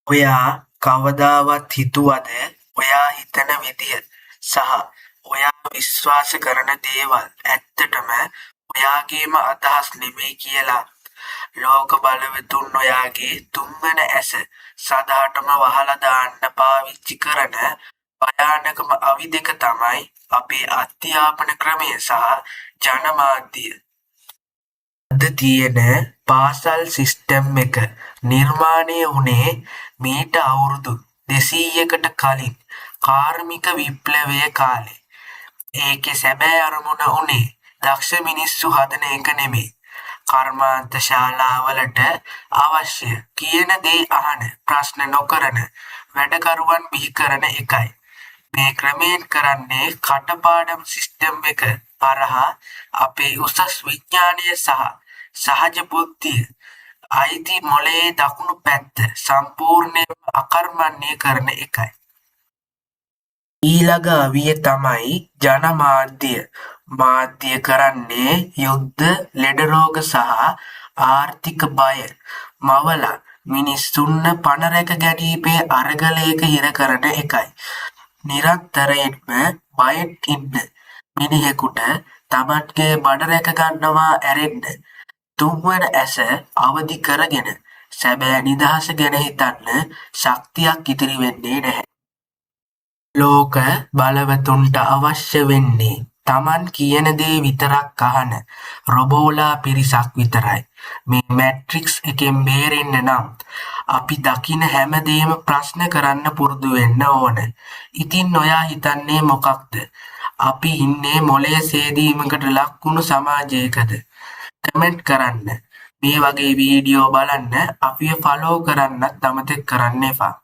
ඔයා කවදාවත් හිතුවද ඔයා හිතන විදිය සහ ඔයා විශ්වාස කරන දේවල් ඇත්තටම ඔයාගේම අදහස් නෙමෙයි කියලා? ලෝක බලවතුන් ඔයාගේ තුන්වන ඇස සදහටම වහලා දාන්න පාවිච්චි කරන භයානකම අවි දෙක තමයි අපේ අධ්‍යාපන ක්‍රමය සහ ජනමාධ්‍ය. අද තියෙන පාසල් සිස්ටම් එක නිර්මාණය වුණේ මීට අවුරුදු 200කට කලින් කාර්මික විප්ලවය කාලේ. ඒකේ සැබෑ අරමුණ උනේ දක්ෂ මිනිස්සු හදන එක නෙමෙයි. කර්මාන්ත ශාලාවලට අවශ්‍ය කියන දේ අහන, ප්‍රශ්න නොකරන වැඩකරුවන් බිහි කරන එකයි. මේ ක්‍රමයෙන් කරන්නේ කටපාඩම් සිස්ටම් එක හරහා අපේ උසස් විඥානය සහ සහජ බුද්ධිය අයිති මොලේ දකුණු පැත්ත සම්පූර්ණයෙන්ම අකර්මණ්‍ය කරන එකයි. ඊළඟ අවිය තමයි ජනමාධ්‍ය. මාධ්‍ය කරන්නේ යුද්ධ, ලෙඩ රෝග සහ ආර්ථික බය මවලා මිනිස්සුන්ව පණ රැක ගැනීමේ අරගලයක හිර කරන එකයි. නිරන්තරයෙන්ම බයෙන් ඉන්න මිනිහෙකුට තමන්ගේ බඩ රැක ගන්නවා ඇරෙන්න තුන්වන ඇස අවදි කරගෙන සැබෑ නිදහස ගැන හිතන්න ශක්තියක් ඉතිරි වෙන්නේ නැහැ. ලෝක බලවතුන්ට අවශ්‍ය වෙන්නේ තමන් කියන දේ විතරක් අහන රොබෝලා පිරිසක් විතරයි. මේ මැට්‍රික්ස් එකෙන් බේරෙන්න නම් අපි දකින හැම දෙයක්ම ප්‍රශ්න කරන්න පුරුදු වෙන්න ඕන. ඉතින් ඔයා හිතන්නේ මොකක්ද? අපි ඉන්නේ මොළය සේදීමකට ලක් වුණු සමාජයකද? කමෙන්ට් කරන්න. මේ වගේ වීඩියෝ බලන්න අපිව ෆලෝ කරන්නත් අමතක කරන්න එපා.